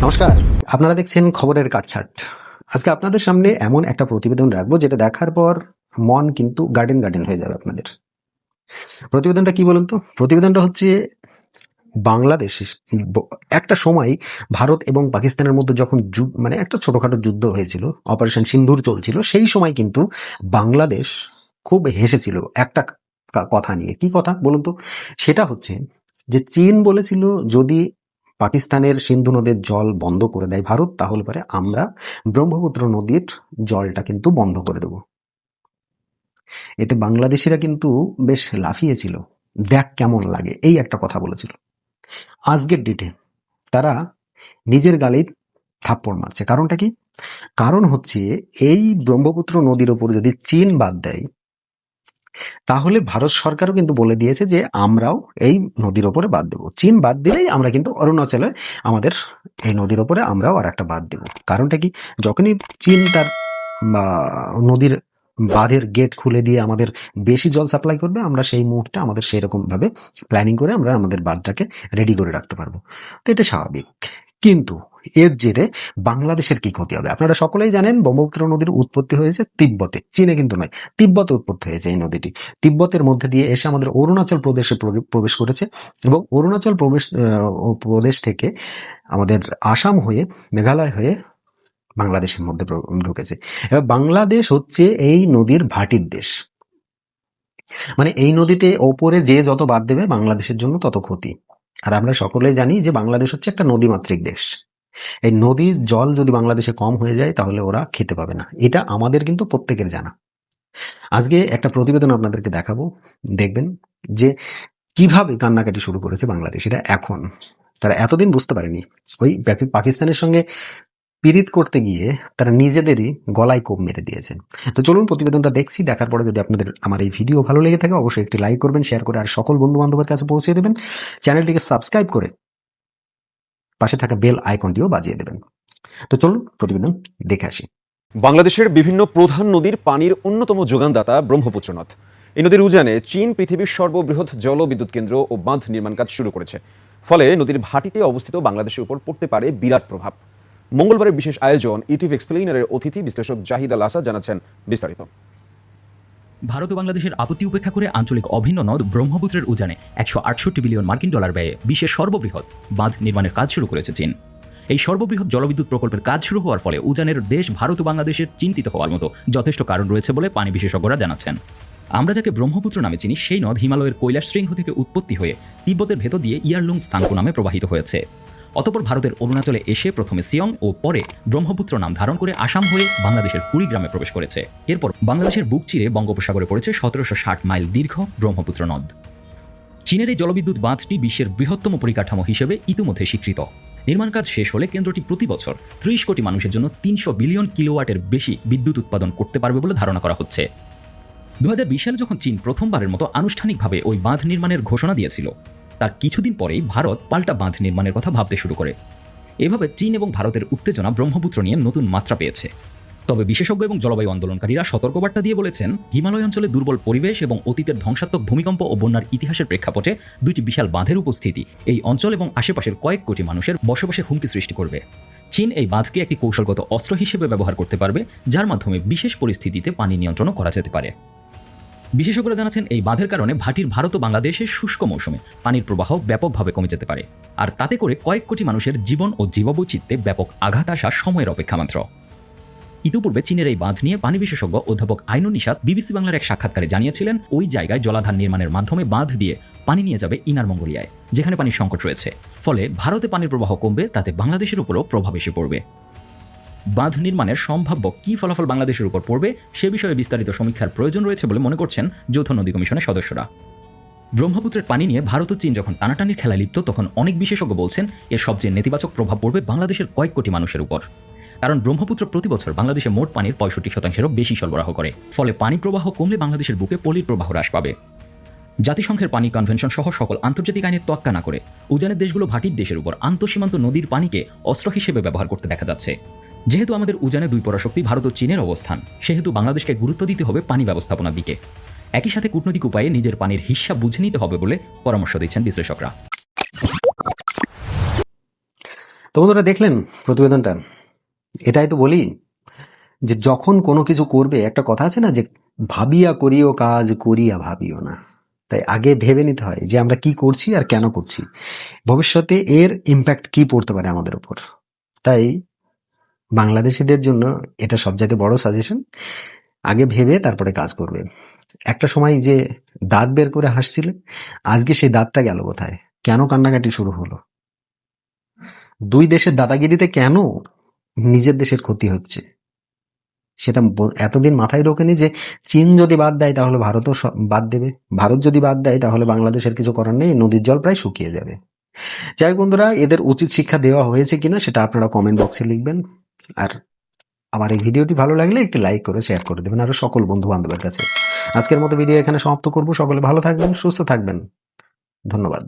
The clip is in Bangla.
নমস্কার, আপনারা দেখছেন খবরের কাটছাট। আজকে আপনাদের সামনে এমন একটা প্রতিবেদন রাখবো যেটা দেখার পর মন কিন্তু গার্ডেন গার্ডেন হয়ে যাবে আপনাদের। প্রতিবেদনটা কি বলুন তো? প্রতিবেদনটা হচ্ছে বাংলাদেশ একটা সময় ভারত এবং পাকিস্তানের মধ্যে যখন মানে একটা ছোটখাটো যুদ্ধ হয়েছিল, অপারেশন সিন্দুর চলছিল, সেই সময় কিন্তু বাংলাদেশ খুব হেসেছিল একটা কথা নিয়ে। কি কথা বলুন তো? সেটা হচ্ছে যে চীন বলেছিল যদি পাকিস্তানের সিন্ধু নদের জল বন্ধ করে দেয় ভারত, তাহলে পরে আমরা ব্রহ্মপুত্র নদীর জলটা কিন্তু বন্ধ করে দেব। এতে বাংলাদেশিরা কিন্তু বেশ লাফিয়েছিল, দেখ কেমন লাগে, এই একটা কথা বলেছিল। আজকের ডেটে তারা নিজের গালেই থাপ্পড় মারছে। কারণটা কি? কারণ হচ্ছে এই ব্রহ্মপুত্র নদীর ওপর যদি চীন বাদ দেয়, তাহলে ভারত সরকারও কিন্তু বলে দিয়েছে যে আমরাও এই নদীর ওপরে বাদ দেবো। চীন বাদ দিলেই আমরা কিন্তু অরুণাচলে আমাদের এই নদীর ওপরে আমরাও আর একটা বাদ দেবো। কারণটা কি? যখনই চীন তার নদীর বাঁধের গেট খুলে দিয়ে আমাদের বেশি জল সাপ্লাই করবে, আমরা সেই মুহূর্তে আমাদের সেরকম ভাবে প্ল্যানিং করে আমরা আমাদের বাঁধটাকে রেডি করে রাখতে পারবো। তো এটা স্বাভাবিক। কিন্তু এর জেরে বাংলাদেশের কি ক্ষতি হবে? আপনারা সকলেই জানেন ব্রহ্মপুত্র নদীর উৎপত্তি হয়েছে তিব্বতে, চীনে কিন্তু নয়। তিব্বতে উৎপত্তি হয়েছে এই নদীটি। তিব্বতের মধ্যে দিয়ে এসে আমাদের অরুণাচল প্রদেশে প্রবেশ করেছে এবং অরুণাচল প্রদেশ থেকে আমাদের আসাম হয়ে, মেঘালয় হয়ে বাংলাদেশের মধ্যে ঢুকেছে। এবার বাংলাদেশ হচ্ছে এই নদীর ভাটির দেশ। মানে এই নদীতে ওপরে যে যত বাদ দেবে বাংলাদেশের জন্য তত ক্ষতি। আর আমরা সকলেই জানি যে বাংলাদেশ হচ্ছে একটা নদীমাতৃক দেশ। এই নদীর জল যদি বাংলাদেশে কম হয়ে যায় তাহলে ওরা খেতে পাবে না। এটা আমাদের কিন্তু প্রত্যেকের জানা। আজকে একটা প্রতিবেদন আপনাদেরকে দেখাবো, দেখবেন যে কিভাবে কান্নাকাটি শুরু করেছে বাংলাদেশিরা এখন। তারা এতদিন বুঝতে পারেনি। ওই পাকিস্তানের সঙ্গে পীড়িত করতে গিয়ে তারা নিজেদেরই গলায় কোপ মেরে দিয়েছে। তো চলুন প্রতিবেদনটা দেখছি। দেখার পরে যদি আপনাদের আমার এই ভিডিও ভালো লেগে থাকে অবশ্যই একটি লাইক করবেন, শেয়ার করে আর সকল বন্ধু বান্ধবের কাছে পৌঁছে দেবেন। চ্যানেলটিকে সাবস্ক্রাইব করে পাশে থাকা বেল আইকনটিও বাজিয়ে দেবেন। তো চলুন প্রতিবেদন দেখে আসি। বাংলাদেশের বিভিন্ন প্রধান নদীর পানির অন্যতম যোগানদাতা ব্রহ্মপুত্র নদ। এই নদীর উজানে চীন পৃথিবীর সর্ববৃহৎ জলবিদ্যুৎ কেন্দ্র ও বাঁধ নির্মাণ কাজ শুরু করেছে। ফলে নদীর ভাটিতে অবস্থিত বাংলাদেশের উপর পড়তে পারে বিরাট প্রভাব। মঙ্গলবারের বিশেষ আয়োজন ইটিভ এক্সপ্লেইনারের অতিথি বিশ্লেষক জাহিদ আল আসাদ জানাচ্ছেন বিস্তারিত। ভারত ও বাংলাদেশের আপত্তি উপেক্ষা করে আঞ্চলিক অভিন্ন নদ ব্রহ্মপুত্রের উজানে 168 বিলিয়ন মার্কিন ডলার ব্যয়ে বিশ্বের সর্ববৃহৎ বাঁধ নির্মাণের কাজ শুরু করেছে চীন। এই সর্ববৃহৎ জলবিদ্যুৎ প্রকল্পের কাজ শুরু হওয়ার ফলে উজানের দেশ ভারত ও বাংলাদেশের চিন্তিত হওয়ার মতো যথেষ্ট কারণ রয়েছে বলে পানি বিশেষজ্ঞরা জানাচ্ছেন। আমরা যাকে ব্রহ্মপুত্র নামে চিনি, সেই নদ হিমালয়ের কৈলাস শৃঙ্গ থেকে উৎপত্তি হয়ে তিব্বতের ভেতর দিয়ে ইয়ারলুং সাংপো নামে প্রবাহিত হয়েছে। অতঃপর ভারতের অরুণাচলে এসে প্রথমে সিয়ং ও পরে ব্রহ্মপুত্র নাম ধারণ করে আসাম হয়ে বাংলাদেশের কুড়িগ্রামে প্রবেশ করেছে। এরপর বাংলাদেশের বুক চিরে বঙ্গোপসাগরে পড়েছে 1760 মাইল দীর্ঘ ব্রহ্মপুত্র নদ। চীনের এই জলবিদ্যুৎ বাঁধটি বিশ্বের বৃহত্তম পরিকাঠামো হিসেবে ইতিমধ্যে স্বীকৃত। নির্মাণ কাজ শেষ হলে কেন্দ্রটি প্রতি বছর 30 কোটি মানুষের জন্য 300 বিলিয়ন কিলোওয়াটের বেশি বিদ্যুৎ উৎপাদন করতে পারবে বলে ধারণা করা হচ্ছে। 2020 সালে যখন চীন প্রথমবারের মতো আনুষ্ঠানিকভাবে ওই বাঁধ নির্মাণের ঘোষণা দিয়েছিল, তার কিছুদিন পরেই ভারত পাল্টা বাঁধ নির্মাণের কথা ভাবতে শুরু করে। এভাবে চীন এবং ভারতের উত্তেজনা ব্রহ্মপুত্র নিয়ে নতুন মাত্রা পেয়েছে। তবে বিশেষজ্ঞ এবং জলবায়ু আন্দোলনকারীরা সতর্কবার্তা দিয়ে বলেছেন, হিমালয় অঞ্চলে দুর্বল পরিবেশ এবং অতীতের ধ্বংসাত্মক ভূমিকম্প ও বন্যার ইতিহাসের প্রেক্ষাপটে দুইটি বিশাল বাঁধের উপস্থিতি এই অঞ্চল এবং আশেপাশের কয়েক কোটি মানুষের বসবাসে হুমকি সৃষ্টি করবে। চীন এই বাঁধকে একটি কৌশলগত অস্ত্র হিসেবে ব্যবহার করতে পারবে, যার মাধ্যমে বিশেষ পরিস্থিতিতে পানি নিয়ন্ত্রণও করা যেতে পারে। বিশেষজ্ঞরা জানাচ্ছেন, এই বাঁধের কারণে ভাটির ভারত ও বাংলাদেশের শুষ্ক মৌসুমে পানির প্রবাহ ব্যাপকভাবে কমে যেতে পারে, আর তাতে করে কয়েক কোটি মানুষের জীবন ও জীববৈচিত্র্যে ব্যাপক আঘাত আসা সময়ের অপেক্ষা মাত্র। ইতিপূর্বে চীনের এই বাঁধ নিয়ে পানি বিশেষজ্ঞ অধ্যাপক আইনুন নিশাত বিবিসি বাংলার এক সাক্ষাৎকারে জানিয়েছিলেন, ওই জায়গায় জলাধার নির্মাণের মাধ্যমে বাঁধ দিয়ে পানি নিয়ে যাবে ইনার মঙ্গোলিয়ায়, যেখানে পানির সংকট রয়েছে। ফলে ভারতে পানির প্রবাহ কমবে, তাতে বাংলাদেশের উপরও প্রভাব এসে পড়বে। বাঁধ নির্মাণের সম্ভাব্য কী ফলাফল বাংলাদেশের উপর পড়বে সে বিষয়ে বিস্তারিত সমীক্ষার প্রয়োজন রয়েছে বলে মনে করছেন যৌথ নদী কমিশনের সদস্যরা। ব্রহ্মপুত্রের পানি নিয়ে ভারত ও চীন যখন টানাটানির খেলায় লিপ্ত, তখন অনেক বিশেষজ্ঞ বলছেন এর সবচেয়ে নেতিবাচক প্রভাব পড়বে বাংলাদেশের কয়েক কোটি মানুষের উপর। কারণ ব্রহ্মপুত্র প্রতি বছর বাংলাদেশে মোট পানির 65%-এরও বেশি সরবরাহ করে। ফলে পানি প্রবাহ কমলে বাংলাদেশের বুকে পলির প্রবাহ হ্রাস পাবে। জাতিসংঘের পানি কনভেনশন সহ সকল আন্তর্জাতিক আইনের তোয়াক্কা না করে উজানের দেশগুলো ভাটির দেশের উপর আন্তঃসীমান্ত নদীর পানিকে অস্ত্র হিসেবে ব্যবহার করতে দেখা যাচ্ছে। যেহেতু আমাদের উজানে দুই পরাশক্তি ভারত ও চীনের অবস্থান, সেহেতু বাংলাদেশকে গুরুত্ব দিতে হবে পানি ব্যবস্থাপনার দিকে। একই সাথে কূটনৈতিক উপায়ে নিজের পানির হিস্যা বুঝে নিতে হবে বলে পরামর্শ দিচ্ছেন বিশ্লেষকরা। তো বন্ধুরা দেখলেন প্রতিবেদনটা, এটাই তো বলি যে যখন কোনো কিছু করবে, একটা কথা আছে না যে ভাবিয়া করিও কাজ, করিয়া ভাবিও না। তাই আগে ভেবে নিতে হয় যে আমরা কি করছি আর কেন করছি, ভবিষ্যতে এর ইম্প্যাক্ট কি পড়তে পারে আমাদের উপর। তাই বাংলাদেশিদের জন্য এটা সবচাইতে বড় সাজেশন, আগে ভেবে তারপরে কাজ করবে। একটা সময় যে দাঁত বের করে হাসছিলে, আজকে সেই দাঁতটা গেল কোথায়? কেন কান্নাকাটি শুরু হলো? দুই দেশের দাদাগিরিতে কেন নিজের দেশের ক্ষতি হচ্ছে সেটা এতদিন মাথায় ঢোকেনি যে চীন যদি বাদ দেয় তাহলে ভারতও বাদ দেবে, ভারত যদি বাদ দেয় তাহলে বাংলাদেশের কিছু করার নেই, নদীর জল প্রায় শুকিয়ে যাবে। যাই হোক বন্ধুরা, এদের উচিত শিক্ষা দেওয়া হয়েছে কিনা সেটা আপনারা কমেন্ট বক্সে লিখবেন। আর আমার এই ভিডিওটি ভালো লাগলে একটি লাইক করে শেয়ার করে দেবেন আরো সকল বন্ধু বান্ধবের কাছে। আজকের মতো ভিডিও এখানে সমাপ্ত করব। সকলে ভালো থাকবেন, সুস্থ থাকবেন, ধন্যবাদ।